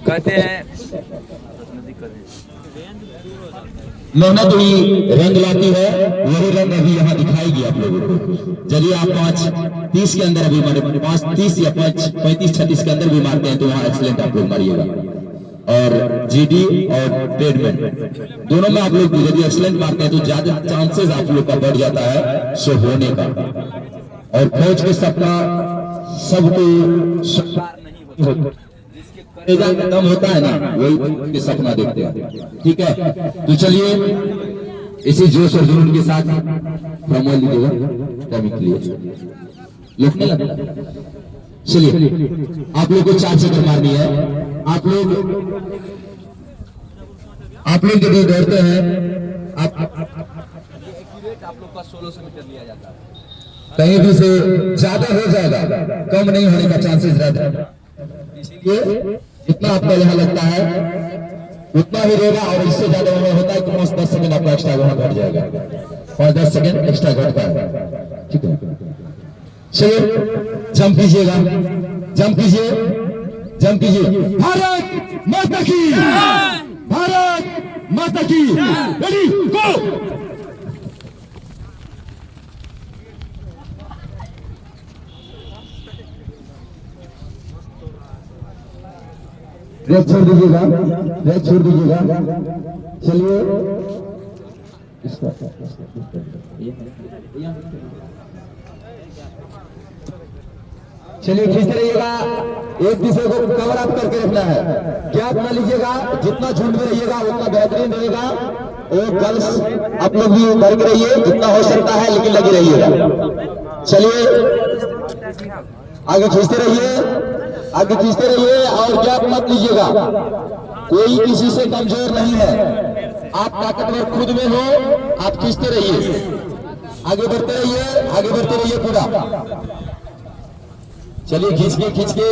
कहते हैं मेहनत ही रंग लाती है, वही रंग अभी यहाँ दिखाएगी आप लोगों को। चलिए आप 5:30 के अंदर अभी मारे, 5:30 या 35-36 के अंदर भी मारते हैं तो वहाँ एक्सीलेंट आप लोग मारिएगा। और जीडी और ट्रेडमैन दोनों में आप लोग यदि एक्सीलेंट मारते हैं तो ज्यादा चांसेस आप लोग का बढ़ जाता है शो होने का। और कोच के सपना सबको खत्म होता है ना, वही के सपना देखते हैं। ठीक है, तो चलिए इसी जोश और जुनून के साथ प्रमोद लीजिएगा टाइमिंग के लिए लिखने लगता। चलिए आप लोग को 4 चक्कर मारनी है। आप लोग यदि दौड़ते हैं आप लोग का 1600 मीटर लिया जाता है, कहीं भी से ज्यादा हो जाएगा, कम नहीं होने का चांसेस रहता है। इसलिए जितना आपका यहाँ लगता है उतना ही रहेगा, और इससे ज्यादा वहां होता है कि 10 सेकंड आपका एक्स्ट्रा वहां घट जाएगा, 5-10 सेकंड एक्स्ट्रा घटता है। ठीक है, चलिए जंप कीजिएगा, जंप कीजिए, जंप कीजिए। भारत माता की, भारत माता की, रेडी गो। ब्रेक छोड़ दीजिएगा, ब्रेक छोड़ दीजिएगा। चलिए चलिए खींचते रहिएगा, एक दूसरे को कवर अप करके रखना है, गैप ना लीजिएगा। जितना झुंड में रहिएगा उतना बेहतरीन रहेगा। और गर्ल्स आप लोग भी डर के रहिए, जितना हो सकता है लेकिन लगे रहिएगा। चलिए आगे खींचते रहिए, आगे खींचते रहिए और गैप मत लीजिएगा। कोई किसी से कमजोर नहीं है, आप ताकतवर खुद में हो। आप खींचते रहिए, आगे बढ़ते रहिए, आगे बढ़ते रहिए पूरा। चलिए खींच के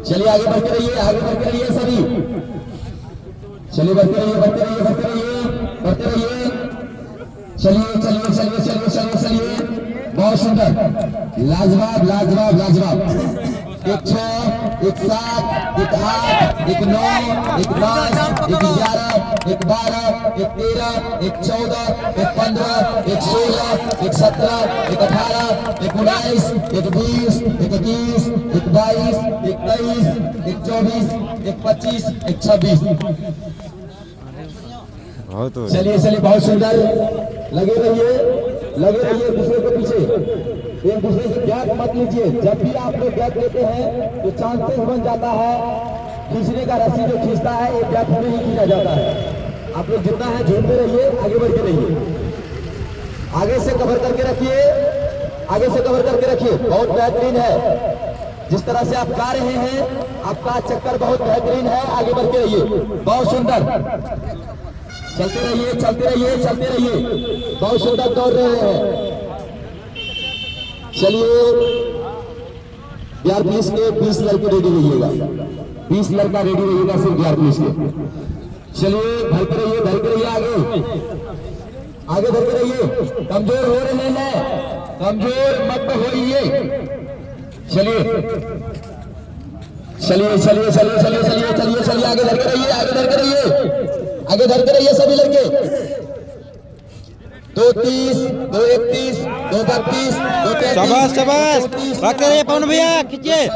चलिए आगे बढ़ते रहिए, आगे बढ़ते रहिए सभी। चलिए बढ़ते रहिए, बढ़ते रहिए, बढ़ते रहिए, बढ़ते रहिए। चलिए चलिए चलिए चलिए चलिए चलिए, बहुत सुंदर, लाजवाब लाजवाब लाजवाब। 1 6, 1 7, 1 8, 1 9, 1 10, 1 11, 1 12, 1 13, 1 14, 1 15, 1 16, 1 17, 1 18, 1 19, 1 20, 1 21, 1 22, 1 23, 1 24, 1 25, 1 26। चलिए चलिए, बहुत सुंदर, लगे रहिए, लगे रहिए दूसरे के पीछे, एक दूसरे से गैप मत लीजिए। जब भी आप लोग गैप लेते हैं तो चांसेस बन जाता है खींचने का, रस्सी जो खींचता है एक गैप में ही खींचा जाता है। आप लोग जितना है झूमते रहिए, आगे बढ़ते रहिए, आगे से कवर करके रखिए, आगे से कवर करके रखिए। बहुत बेहतरीन है जिस तरह से आप गा रहे हैं, आपका चक्कर बहुत बेहतरीन है। आगे बढ़ते रहिए, बहुत सुंदर, चलते रहिए, चलते रहिए, चलते रहिए, बहुत सुंदर दौड़ रहे हैं। चलिए बिहार पुलिस के 20 लड़के रेडी रहिएगा, 20 लड़का रेडी रहिएगा सिर्फ बिहार पुलिस के। चलिए भरते रहिए, भरते रहिए, आगे आगे भरते रहिए। कमजोर हो रहे हैं, कमजोर मत होइए। चलिए चलिए चलिए चलिए चलिए चलिए चलिए चलिए, आगे धरते रहिए, आगे धरते रहिए, आगे धरते रहिए सभी लड़के। 2:30, 2:31, 2:32, 2:33, शाबाश शाबाश, भागते रहिए पवन भैया, खींचिए।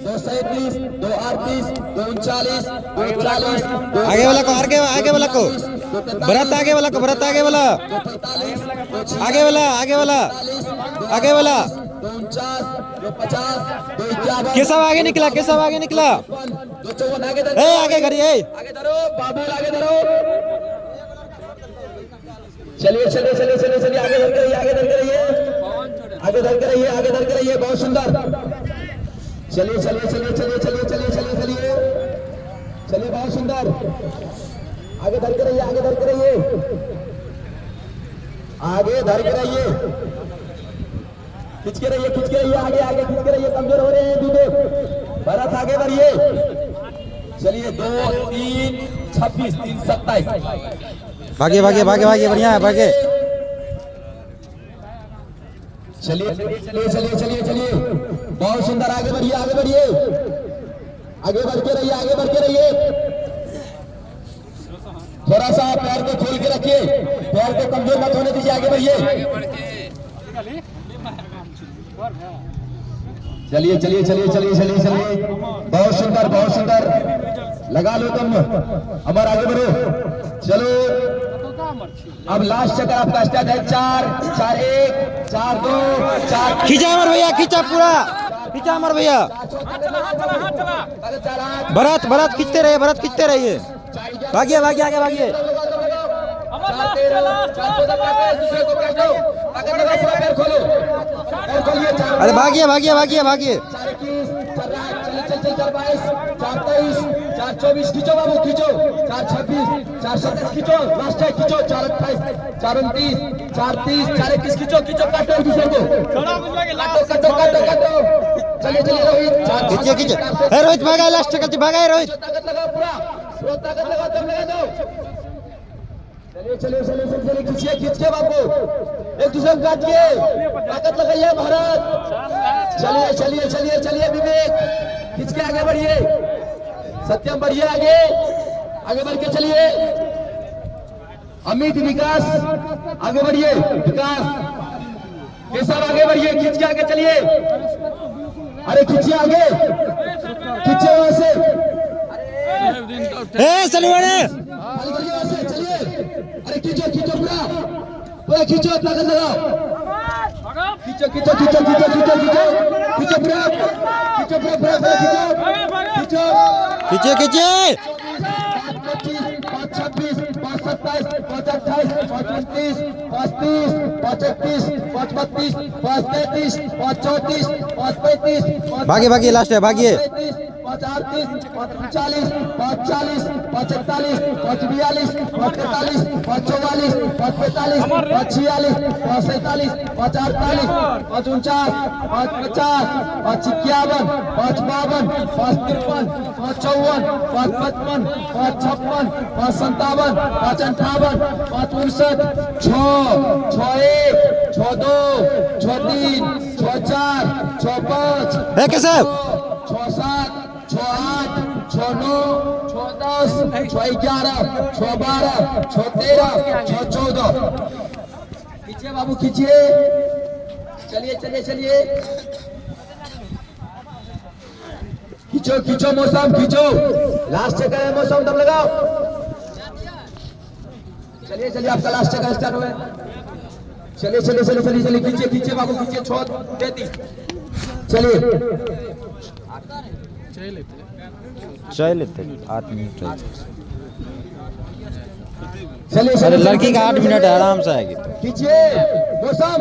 2:37, 2:38, 2:39, 2:40, आगे वाला को, आगे वाला को, भरत आगे वाला को, भरत आगे वाला, आगे वाला, आगे वाला, आगे वाला। 2:49, 2:50, 2:51, केशव आगे निकला, केशव आगे निकला। 2:54, आगे धरो, आगे करिए, आगे धरो बाबू, आगे धरो। चलिए चलिए चलिए चलिए चलिए, आगे धरते रहिए, आगे धरते रहिए, आगे धरते रहिए, आगे धरते रहिए, बहुत सुंदर। चलिए चलिए चलिए चलिए चलिए चलिए चलिए चलिए चलिए, बहुत सुंदर, आगे धरते रहिए, आगे धरते रहिए, आगे धरते रहिए, खींच के रहिए, खींच के रहिए, आगे आगे खींच के रहिए। कमजोर हो रहे हैं दूधे, भरत आगे बढ़िए। चलिए 2 3 26 3 27, भागे भागे भागे भागे, बढ़िया है, भागे। चलिए चलिए चलिए चलिए चलिए, बहुत सुंदर, आगे बढ़िए, आगे बढ़िए। आगे बढ़ के रहिए, आगे बढ़ के रहिए। थोड़ा सा पैर को खोल के रखिए, पैर को कमजोर मत होने दीजिए, आगे बढ़िए। चलिए चलिए चलिए चलिए चलिए चलिए, बहुत सुंदर बहुत सुंदर, लगा लो तुम, अमर आगे बढ़ो। चलो अब लास्ट चक्कर आपका स्टार्ट है। 4 4 1 4 2 4। खींचा अमर भैया, खींचा पूरा, खींचा अमर भैया। भरत भरत खींचते रहिए, भरत खींचते रहिए। भागिए भागिए, आगे भागिए। अरे भागिए भागिए भागिए भागिए। 4-24 खींचो बाबू, खींचो। 4-26 4-27 खींचो, लास्ट है, खींचो। 4-28 4-29 4-30 4-31 खींचो, खींचो, काटो एक दूसरे को, काटो काटो काटो। चलिए चलिए रोहित, खींचिए खींचिए। है रोहित भागा, लास्ट चक्कर भागा है रोहित। ताकत लगाओ पूरा, ताकत लगाओ, दम लगा दो। चलिए चलिए चलिए चलिए, खींचिए, खींच के बाबू, एक दूसरे को काटिए, ताकत लगाइए भारत। चलिए चलिए चलिए चलिए विवेक, खींच के आगे बढ़िए। सत्यम बढ़िए, आगे आगे बढ़ के चलिए। अमित विकास आगे बढ़िए, विकास ये सब आगे बढ़िए, खींच के आगे चलिए। अरे खींचिए आगे, खींचिए वहां से। चलिए चलिए, अरे खींचो खींचो पूरा पूरा खींचो, ताकत लगाओ, खींचो खींचो खींचो खींचो खींचो खींचो खींचो पूरा, खींचो पूरा पूरा खींचो खींचो खींचिए खींचिए। 5-26 5-27 5-28 5-29 5-30 5-31 5-32 5-33 5-34 5-35 भागिए भागिए, लास्ट है, भागिए। 5-38 5-39 5-40 5-41 5-42 5-43 5-44 5-45 5-46 5-47 5-48 5-49 5-50 5-51 5-52 5-53 5-54 5-55 5-56 5-57 5-58 5-59 6 6-1 6-2 6-3 6-4 6-5 है कैसे? 6-7 6-8 6-9 6-10 6-11 6-12 6-13 6-14। खींचिए बाबू, खींचिए, चलिए चलिए चलिए, खींचो खींचो मौसम, खींचो, लास्ट चक्कर है मौसम, दम लगाओ। चलिए चलिए, आपका लास्ट चक्कर स्टार्ट हुआ है। चलिए चलिए चलिए चलिए चलिए, खींचिए खींचिए बाबू, खींचिए। 33 चलिए चल 8 मिनट। चलिए अरे लड़की का 8 मिनट है, आराम से आएगी। खींचिए मौसम,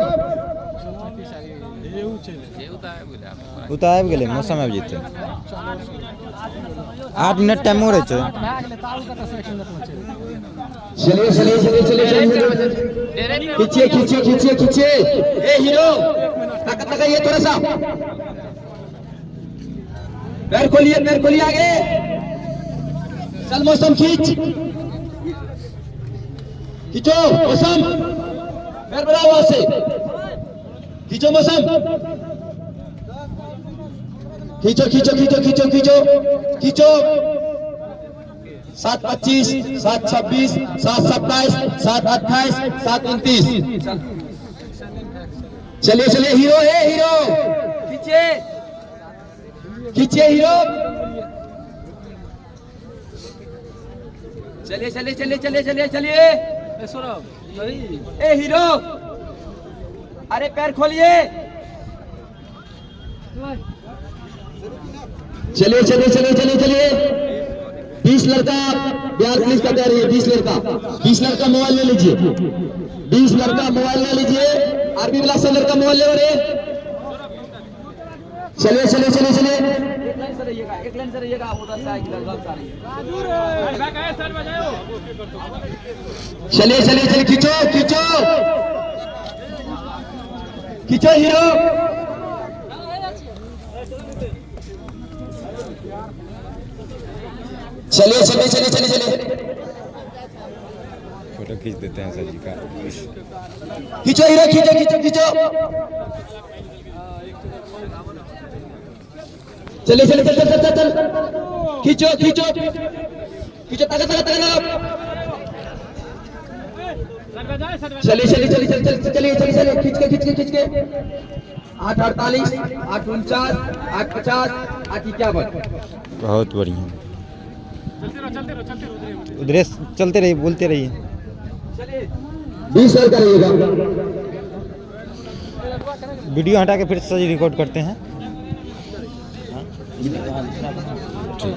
आबि गेलै, मौसम आबि जेतै। 8 मिनट टाइम हो रहे छै। चलिए चलिए चलिए चलिए चलिए, खींचिए खींचिए खींचिए खींचिए। ए हीरो, ताकत लगाइए थोड़ा सा, पैर खोलिए आगे। चल मौसम, खींच, खींचो मौसम, पैर बढ़ाओ वहां से, खींचो मौसम, खींचो खींचो खींचो खींचो खींचो खींचो। 7-25 7-26 7-27 7-28 7-29। चलिए चलिए हीरो, है हीरो, खींचिए खींचिए हीरो। चलिए चलिए चलिए चलिए चलिए चलिए। ए हीरो, अरे पैर खोलिए। चलिए चलिए चलिए चलिए चलिए। 20 लड़का बिहार पुलिस का तैयारी है। 20 लड़का मोबाइल ले लीजिए, 20 लड़का मोबाइल ले लीजिए। आर्मी वाला से लड़का मोबाइल ले रहे। चलिए चलिए चलिए चलिए, एक लाइन से रहिएगा, एक लाइन से रहिएगा। चलिए चलिए चलिए, खींचो खींचो खींचो हीरो। चलिए चलिए चलिए चलिए चलिए, फोटो खींच देते हैं सर जी का। खींचो हीरो, खींचो खींचो खींचो। चलिए चलिए चल चल चल चल खींचो खींचो खींचो ताका ताका ताका चलिए चलिए चलिए चलिए चलिए चलिए चलिए खींच के 8:48 8:49 8:50 8:51 बहुत बढ़िया। उधर चलते रहिए, बोलते रहिए। 20 रन करिएगा। वीडियो हटा के फिर से रिकॉर्ड करते हैं। ठीक।